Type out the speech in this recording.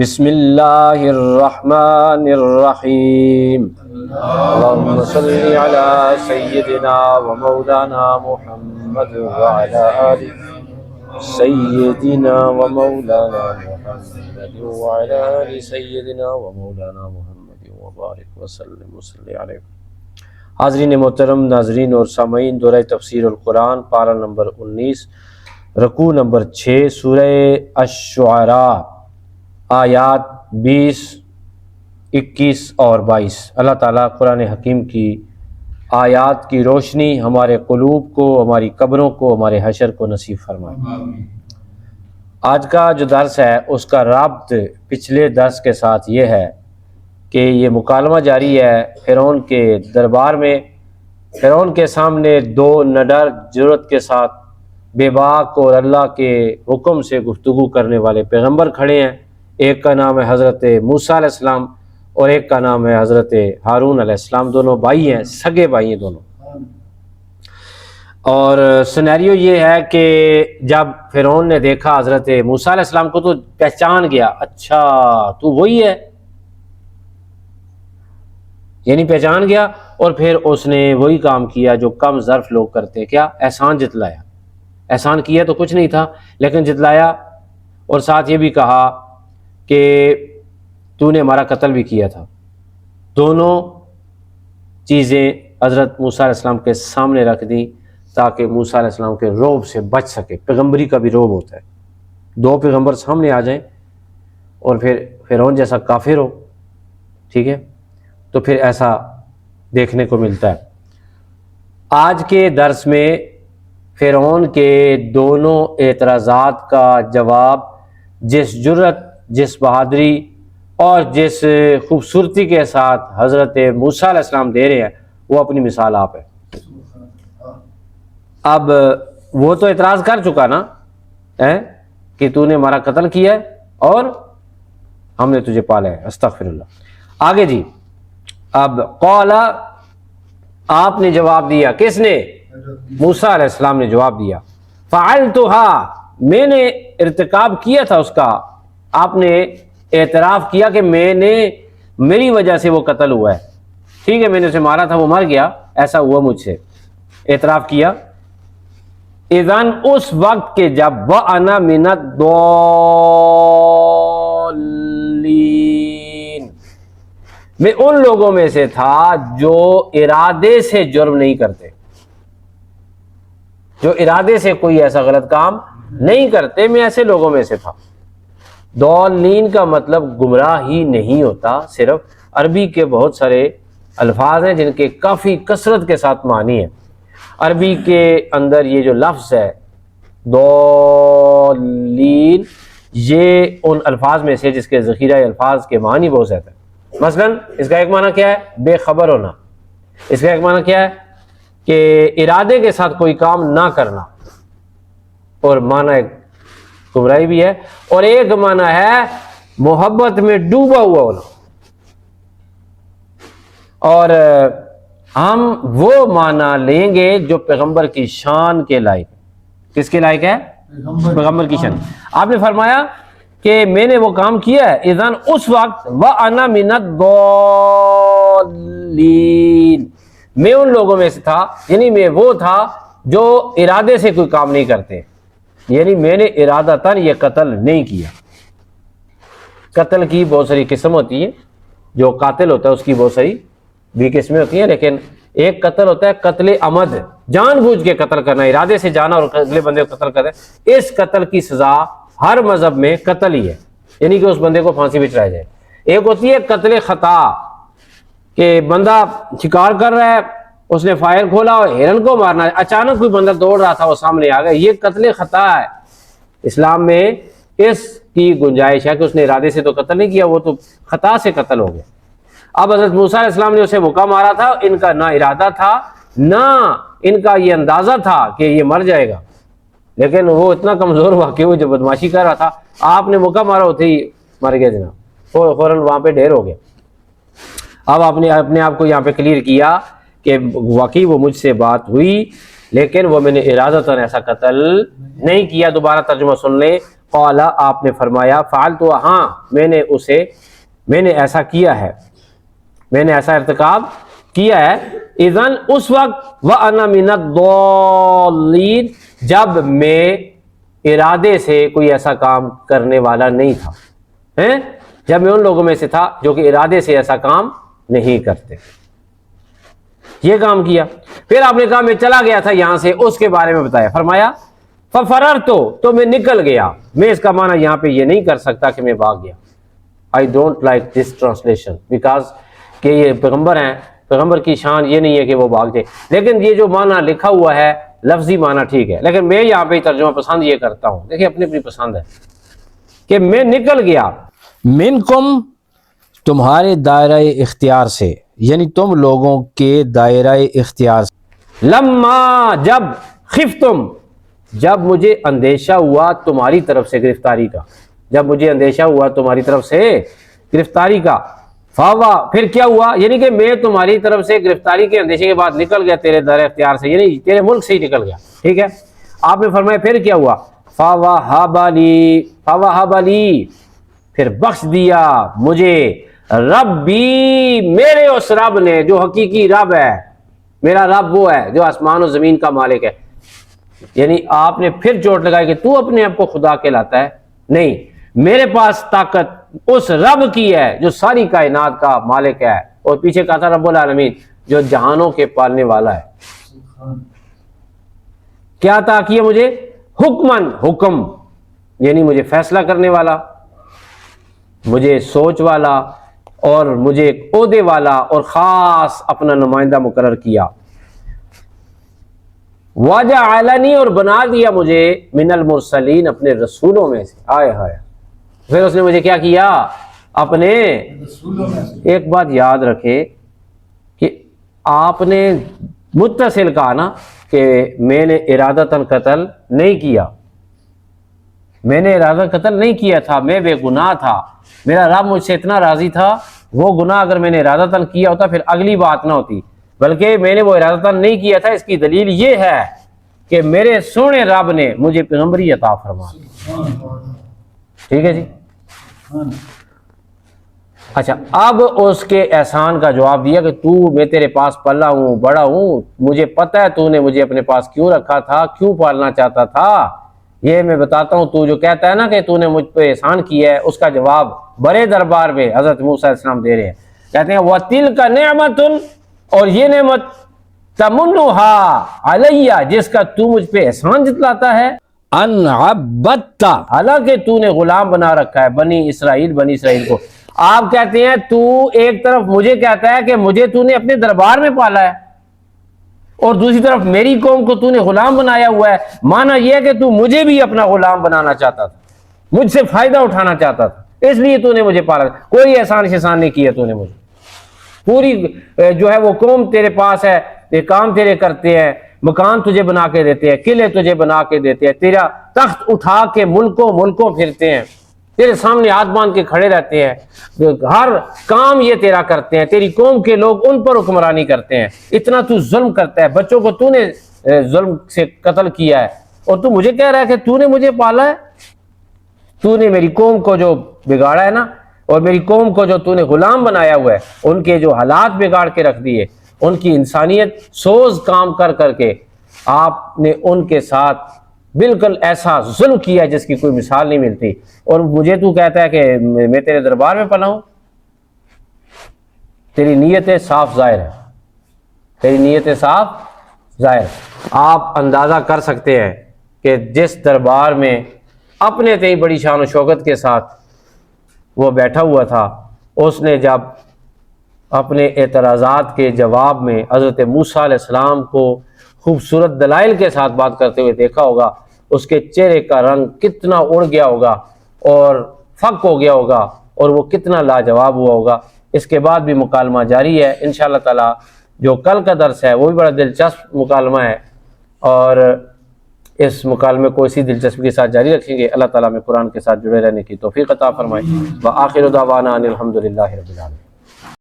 بسم اللہ الرحمن الرحیم اللہم صلی علی سیدنا و مولانا محمد وعلی آل سیدنا و مولانا محمد وعلی آل سیدنا و مولانا محمد وبارک وسلم وصلی علیہ۔ حاضرین محترم، ناظرین اور سامعین، دورہ تفسیر القرآن پارہ نمبر 19 رکوع نمبر 6 سورہ الشعراء آیات 20، 21 اور 22۔ اللہ تعالیٰ قرآن حکیم کی آیات کی روشنی ہمارے قلوب کو، ہماری قبروں کو، ہمارے حشر کو نصیب فرمائے۔ آج کا جو درس ہے اس کا رابط پچھلے درس کے ساتھ یہ ہے کہ یہ مکالمہ جاری ہے فرعون کے دربار میں۔ فرعون کے سامنے دو نڈر جرأت کے ساتھ بے باک اور اللہ کے حکم سے گفتگو کرنے والے پیغمبر کھڑے ہیں۔ ایک کا نام ہے حضرت موسیٰ علیہ السلام اور ایک کا نام ہے حضرت ہارون علیہ السلام۔ دونوں بھائی ہیں، سگے بھائی ہیں دونوں۔ اور سینیریو یہ ہے کہ جب فرعون نے دیکھا حضرت موسیٰ علیہ السلام کو تو پہچان گیا، اچھا تو وہی ہے، یعنی پہچان گیا، اور پھر اس نے وہی کام کیا جو کم ظرف لوگ کرتے ہیں، کیا؟ احسان جتلایا۔ احسان کیا تو کچھ نہیں تھا لیکن جتلایا، اور ساتھ یہ بھی کہا کہ تو نے ہمارا قتل بھی کیا تھا۔ دونوں چیزیں حضرت موسیٰ علیہ السلام کے سامنے رکھ دیں تاکہ موسیٰ علیہ السلام کے رعب سے بچ سکے۔ پیغمبری کا بھی رعب ہوتا ہے، دو پیغمبر سامنے آ جائیں اور پھر فرعون جیسا کافر ہو، ٹھیک ہے، تو پھر ایسا دیکھنے کو ملتا ہے۔ آج کے درس میں فرعون کے دونوں اعتراضات کا جواب جس جرأت، جس بہادری اور جس خوبصورتی کے ساتھ حضرت موسیٰ علیہ السلام دے رہے ہیں وہ اپنی مثال آپ ہے۔ اب وہ تو اعتراض کر چکا نا کہ تو نے ہمارا قتل کیا ہے اور ہم نے تجھے پالا ہے، استغفر اللہ۔ آگے جی، اب قال، آپ نے جواب دیا، کس نے؟ موسیٰ علیہ السلام نے جواب دیا، فعلتها، میں نے ارتکاب کیا تھا اس کا۔ آپ نے اعتراف کیا کہ میری وجہ سے وہ قتل ہوا ہے، ٹھیک ہے، میں نے اسے مارا تھا، وہ مر گیا، ایسا ہوا مجھ سے، اعتراف کیا۔ اذن، اس وقت کے جب وَأَنَا مِنَ الضَّالِّينَ، میں ان لوگوں میں سے تھا جو ارادے سے جرم نہیں کرتے، جو ارادے سے کوئی ایسا غلط کام نہیں کرتے، میں ایسے لوگوں میں سے تھا۔ ضالین کا مطلب گمراہ ہی نہیں ہوتا، صرف عربی کے بہت سارے الفاظ ہیں جن کے کافی کثرت کے ساتھ معنی ہیں۔ عربی کے اندر یہ جو لفظ ہے ضالین، یہ ان الفاظ میں سے جس کے ذخیرہ الفاظ کے معنی بہت زیادہ ہے۔ مثلا اس کا ایک معنی کیا ہے؟ بے خبر ہونا۔ اس کا ایک معنی کیا ہے؟ کہ ارادے کے ساتھ کوئی کام نہ کرنا، اور معنی ایک گمراہی بھی ہے، اور ایک معنی ہے محبت میں ڈوبا ہوا ہونا۔ اور ہم وہ معنی لیں گے جو پیغمبر کی شان کے لائق ہے۔ کس کے لائق ہے؟ پیغمبر کی شان۔ آپ نے فرمایا کہ میں نے وہ کام کیا ہے، اذن اس وقت وَأَنَا مِنَ الضَّالِّينَ، میں ان لوگوں میں سے تھا، یعنی میں وہ تھا جو ارادے سے کوئی کام نہیں کرتے، یعنی میں نے ارادتاً یہ قتل نہیں کیا۔ قتل کی بہت ساری قسم ہوتی ہیں، جو قاتل ہوتا ہے اس کی بہت ساری بھی قسمیں ہوتی ہیں، لیکن ایک قتل ہوتا ہے قتل عمد، جان بوجھ کے قتل کرنا، ارادے سے جانا اور اگلے بندے کو قتل کرنا۔ اس قتل کی سزا ہر مذہب میں قتل ہی ہے، یعنی کہ اس بندے کو پھانسی پہ چڑھایا جائے۔ ایک ہوتی ہے قتل خطا، کہ بندہ شکار کر رہا ہے، اس نے فائر کھولا اور ہرن کو مارنا ہے، اچانک کوئی بندہ دوڑ رہا تھا، وہ سامنے آ گیا، یہ قتل خطا ہے۔ اسلام میں اس کی گنجائش ہے کہ اس نے ارادے سے تو قتل نہیں کیا، وہ تو خطا سے قتل ہو گیا۔ اب حضرت موسیٰ علیہ السلام نے اسے مکہ مارا تھا، ان کا نہ ارادہ تھا نہ ان کا یہ اندازہ تھا کہ یہ مر جائے گا، لیکن وہ اتنا کمزور ہوا کہ وہ جو بدماشی کر رہا تھا، آپ نے مکہ مارا ہوتے ہی مر گیا جناب، فوراً وہاں پہ ڈھیر ہو گیا۔ اب آپ نے اپنے آپ کو یہاں پہ کلیئر کیا کہ واقعی وہ مجھ سے بات ہوئی لیکن وہ میں نے ارادتاً ایسا قتل نہیں کیا. دوبارہ ترجمہ سن لیں. قال آپ نے فرمایا فعلت ہاں میں نے ایسا کیا ہے, میں نے ایسا ارتکاب کیا ہے. اذن اس وقت وَأَنَا مِنَ الضَّالِّينَ جب میں ارادے سے کوئی ایسا کام کرنے والا نہیں تھا, جب میں ان لوگوں میں سے تھا جو کہ ارادے سے ایسا کام نہیں کرتے. یہ کام کیا. پھر آپ نے کہا میں چلا گیا تھا یہاں سے, اس کے بارے میں بتایا. فرمایا فَفَرَرْتُ تو میں نکل گیا. میں اس کا معنی یہاں پہ یہ نہیں کر سکتا کہ میں بھاگ گیا. I don't like this translation because کہ یہ پیغمبر ہیں, پیغمبر کی شان یہ نہیں ہے کہ وہ بھاگ جائے. لیکن یہ جو معنی لکھا ہوا ہے لفظی معنی ٹھیک ہے, لیکن میں یہاں پہ ترجمہ پسند یہ کرتا ہوں. دیکھیں اپنی اپنی پسند ہے کہ میں نکل گیا. منکم تمہارے دائرہ اختیار سے, یعنی تم لوگوں کے دائرہ اختیار سے. لما جب خفتم جب مجھے اندیشہ ہوا تمہاری طرف سے گرفتاری کا, جب مجھے اندیشہ ہوا تمہاری طرف سے گرفتاری کا. فاوا پھر کیا ہوا, یعنی کہ میں تمہاری طرف سے گرفتاری کے اندیشے کے بعد نکل گیا تیرے دائرہ اختیار سے, یعنی تیرے ملک سے ہی نکل گیا. ٹھیک ہے. آپ نے فرمایا پھر کیا ہوا. فَوَهَبَ لِي پھر بخش دیا مجھے ربی میرے اس رب نے جو حقیقی رب ہے. میرا رب وہ ہے جو آسمان و زمین کا مالک ہے. یعنی آپ نے پھر چوٹ لگائی کہ تو اپنے آپ کو خدا کہلاتا ہے. نہیں, میرے پاس طاقت اس رب کی ہے جو ساری کائنات کا مالک ہے. اور پیچھے کہا تھا رب العالمین جو جہانوں کے پالنے والا ہے. کیا عطا کیا مجھے, حکمن حکم, یعنی مجھے فیصلہ کرنے والا, مجھے سوچ والا, اور مجھے ایک عہدے والا اور خاص اپنا نمائندہ مقرر کیا. وَجَعَلَنِي اور بنا دیا مجھے من المرسلین اپنے رسولوں میں سے. آئے ہائے, پھر اس نے مجھے کیا کیا, اپنے رسولوں میں سے. ایک بات یاد رکھے کہ آپ نے متصل کہا نا کہ میں نے ارادتاً قتل نہیں کیا, میں نے ارادہ قتل نہیں کیا تھا, میں بے گناہ تھا, میرا رب مجھ سے اتنا راضی تھا. وہ گناہ اگر میں نے ارادتاً کیا ہوتا پھر اگلی بات نہ ہوتی, بلکہ میں نے وہ ارادتاً نہیں کیا تھا. اس کی دلیل یہ ہے کہ میرے سونے رب نے مجھے پیغمبری عطا فرمائی. ٹھیک ہے جی. اچھا, اب اس کے احسان کا جواب دیا کہ میں تیرے پاس پلا ہوں, بڑا ہوں, مجھے پتہ ہے تو نے مجھے اپنے پاس کیوں رکھا تھا, کیوں پالنا چاہتا تھا. یہ میں بتاتا ہوں. تو جو کہتا ہے نا کہ تو نے مجھ پہ احسان کیا ہے, اس کا جواب بڑے دربار میں حضرت موسیٰ علیہ السلام دے رہے ہیں. کہتے ہیں وَتِلْكَ نِعْمَةٌ اور یہ نعمت تَمُنُّهَا عَلَيَّ جس کا تو مجھ پہ احسان جتلاتا ہے. ان عبدت حالانکہ تو نے غلام بنا رکھا ہے بنی اسرائیل کو. آپ کہتے ہیں تو ایک طرف مجھے کہتا ہے کہ مجھے تو نے اپنے دربار میں پالا ہے, اور دوسری طرف میری قوم کو تو نے غلام بنایا ہوا ہے. مانا یہ ہے کہ تو مجھے بھی اپنا غلام بنانا چاہتا تھا, مجھ سے فائدہ اٹھانا چاہتا تھا, اس لیے تو نے مجھے پالا. کوئی احسان نہیں کیا تو نے مجھے. پوری جو ہے وہ قوم تیرے پاس ہے, یہ کام تیرے کرتے ہیں, مکان تجھے بنا کے دیتے ہیں, قلعے تجھے بنا کے دیتے ہیں, تیرا تخت اٹھا کے ملکوں پھرتے ہیں, تیرے سامنے ہاتھ باندھ کے کھڑے رہتے ہیں, ہر کام یہ تیرا کرتے ہیں. تیری قوم کے لوگ ان پر حکمرانی کرتے ہیں. اتنا تو ظلم کرتا ہے, بچوں کو تو نے ظلم سے قتل کیا ہے, اور تو مجھے کہہ رہا ہے کہ تو نے مجھے پالا ہے. تو نے میری قوم کو جو بگاڑا ہے نا, اور میری قوم کو جو تو نے غلام بنایا ہوا ہے, ان کے جو حالات بگاڑ کے رکھ دیے, ان کی انسانیت سوز کام کر کے آپ نے ان کے ساتھ بالکل ایسا ظلم کیا جس کی کوئی مثال نہیں ملتی. اور مجھے تو کہتا ہے کہ میں تیرے دربار میں پلا ہوں. تیری نیتیں صاف ظاہر ہے, تیری نیتیں صاف ظاہر. آپ اندازہ کر سکتے ہیں کہ جس دربار میں اپنے تئیں بڑی شان و شوکت کے ساتھ وہ بیٹھا ہوا تھا, اس نے جب اپنے اعتراضات کے جواب میں حضرت موسیٰ علیہ السلام کو خوبصورت دلائل کے ساتھ بات کرتے ہوئے دیکھا ہوگا, اس کے چہرے کا رنگ کتنا اڑ گیا ہوگا اور فک ہو گیا ہوگا, اور وہ کتنا لاجواب ہوا ہوگا. اس کے بعد بھی مکالمہ جاری ہے انشاءاللہ تعالی. جو کل کا درس ہے وہ بھی بڑا دلچسپ مکالمہ ہے, اور اس مکالمے کو اسی دلچسپی کے ساتھ جاری رکھیں گے. اللہ تعالیٰ میں قرآن کے ساتھ جڑے رہنے کی توفیق عطا فرمائے. وآخر دعوانا ان الحمد للہ رب العالمین.